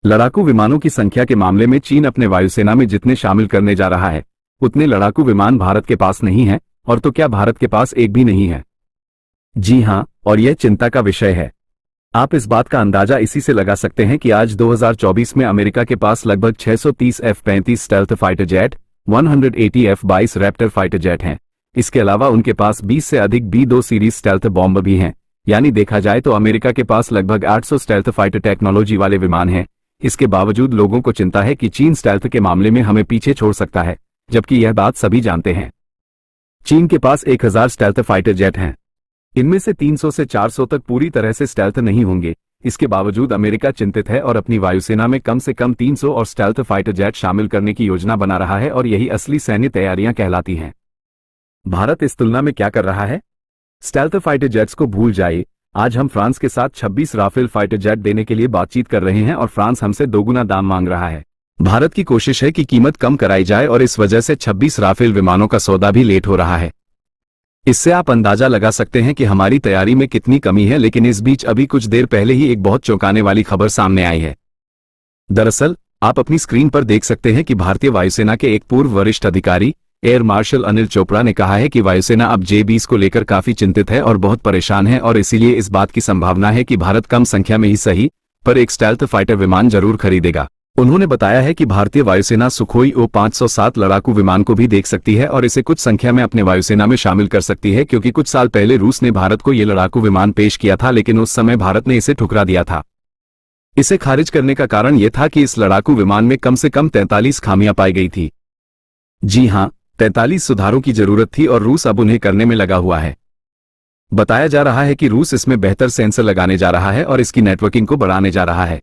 लड़ाकू विमानों की संख्या के मामले में चीन अपने वायुसेना में जितने शामिल करने जा रहा है उतने लड़ाकू विमान भारत के पास नहीं है, और तो क्या भारत के पास एक भी नहीं है। जी हां, और यह चिंता का विषय है। आप इस बात का अंदाजा इसी से लगा सकते हैं कि आज 2024 में अमेरिका के पास लगभग 630 F-35 stealth fighter jet, 180 F-22 Raptor fighter jet हैं। इसके अलावा उनके पास 20 से अधिक B-2 सीरीज स्टेल्थ बॉम्ब भी हैं। यानी देखा जाए तो अमेरिका के पास लगभग 800 स्टेल्थ फाइटर टेक्नोलॉजी वाले विमान हैं। इसके बावजूद लोगों को चिंता है कि चीन स्टेल्थ के मामले में हमें पीछे छोड़ सकता है, जबकि यह बात सभी जानते हैं। चीन के पास 1000 स्टेल्थ फाइटर जेट हैं। इनमें से 300 से 400 तक पूरी तरह से स्टेल्थ नहीं होंगे। इसके बावजूद अमेरिका चिंतित है और अपनी वायुसेना में कम से कम 300 और स्टेल्थ फाइटर जेट शामिल करने की योजना बना रहा है, और यही असली सैन्य तैयारियां कहलाती हैं। भारत इस तुलना में क्या कर रहा है? स्टेल्थ फाइटर जेट्स को भूल जाइए। आज हम फ्रांस के साथ 26 राफेल फाइटर जेट देने के लिए बातचीत कर रहे हैं और फ्रांस हमसे दोगुना दाम मांग रहा है। भारत की कोशिश है कि कीमत कम कराई जाए और इस वजह से 26 राफेल विमानों का सौदा भी लेट हो रहा है। इससे आप अंदाजा लगा सकते हैं कि हमारी तैयारी में कितनी कमी है। लेकिन इस बीच अभी कुछ देर पहले ही एक बहुत चौंकाने वाली खबर सामने आई है। दरअसल आप अपनी स्क्रीन पर देख सकते हैं कि भारतीय वायुसेना के एक पूर्व वरिष्ठ अधिकारी एयर मार्शल अनिल चोपड़ा ने कहा है कि वायुसेना अब J-20 को लेकर काफी चिंतित है और बहुत परेशान है, और इसीलिए इस बात की संभावना है कि भारत कम संख्या में ही सही पर एक स्टेल्थ फाइटर विमान जरूर खरीदेगा। उन्होंने बताया है कि भारतीय वायुसेना सुखोई O-507 लड़ाकू विमान को भी देख सकती है और इसे कुछ संख्या में अपने वायुसेना में शामिल कर सकती है, क्योंकि कुछ साल पहले रूस ने भारत को ये लड़ाकू विमान पेश किया था, लेकिन उस समय भारत ने इसे ठुकरा दिया था। इसे खारिज करने का कारण यह था कि इस लड़ाकू विमान में कम से कम 43 खामियां पाई गई थी। जी हां, 43 सुधारों की जरूरत थी और रूस अब उन्हें करने में लगा हुआ है। बताया जा रहा है कि रूस इसमें बेहतर सेंसर लगाने जा रहा है और इसकी नेटवर्किंग को बढ़ाने जा रहा है।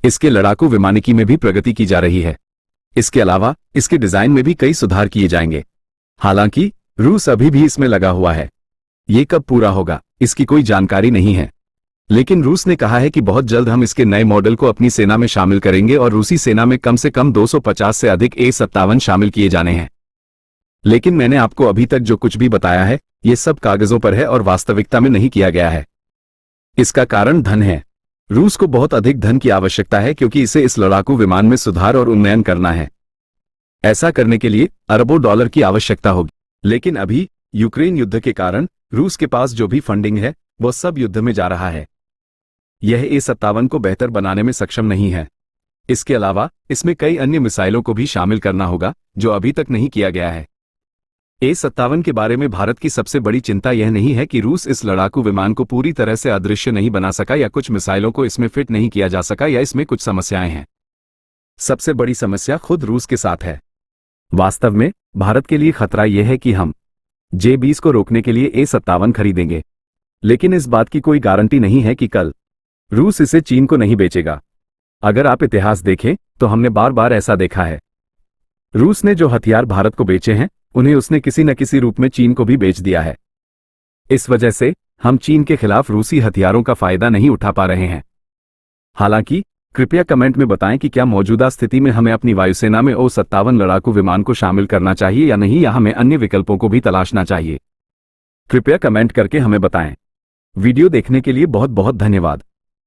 इसके लड़ाकू विमानिकी में भी प्रगति की जा रही है। इसके अलावा इसके डिजाइन में भी कई सुधार किए जाएंगे। हालांकि रूस अभी भी इसमें लगा हुआ है। ये कब पूरा होगा इसकी कोई जानकारी नहीं है, लेकिन रूस ने कहा है कि बहुत जल्द हम इसके नए मॉडल को अपनी सेना में शामिल करेंगे और रूसी सेना में कम से कम 250 से अधिक A-57 शामिल किए जाने हैं। लेकिन मैंने आपको अभी तक जो कुछ भी बताया है ये सब कागजों पर है और वास्तविकता में नहीं किया गया है। इसका कारण धन है। रूस को बहुत अधिक धन की आवश्यकता है, क्योंकि इसे इस लड़ाकू विमान में सुधार और उन्नयन करना है। ऐसा करने के लिए अरबों डॉलर की आवश्यकता होगी। लेकिन अभी यूक्रेन युद्ध के कारण रूस के पास जो भी फंडिंग है वो सब युद्ध में जा रहा है। यह A-57 को बेहतर बनाने में सक्षम नहीं है। इसके अलावा इसमें कई अन्य मिसाइलों को भी शामिल करना होगा जो अभी तक नहीं किया गया है। A-57 के बारे में भारत की सबसे बड़ी चिंता यह नहीं है कि रूस इस लड़ाकू विमान को पूरी तरह से अदृश्य नहीं बना सका या कुछ मिसाइलों को इसमें फिट नहीं किया जा सका या इसमें कुछ समस्याएं हैं। सबसे बड़ी समस्या खुद रूस के साथ है। वास्तव में भारत के लिए खतरा यह है कि हम J-20 को रोकने के लिए A-57 खरीदेंगे, लेकिन इस बात की कोई गारंटी नहीं है कि कल रूस इसे चीन को नहीं बेचेगा। अगर आप इतिहास देखें तो हमने बार बार ऐसा देखा है। रूस ने जो हथियार भारत को बेचे हैं उन्हें उसने किसी न किसी रूप में चीन को भी बेच दिया है। इस वजह से हम चीन के खिलाफ रूसी हथियारों का फायदा नहीं उठा पा रहे हैं। हालांकि कृपया कमेंट में बताएं कि क्या मौजूदा स्थिति में हमें अपनी वायुसेना में O-57 लड़ाकू विमान को शामिल करना चाहिए या नहीं, या हमें अन्य विकल्पों को भी तलाशना चाहिए। कृपया कमेंट करके हमें बताएं। वीडियो देखने के लिए बहुत बहुत धन्यवाद।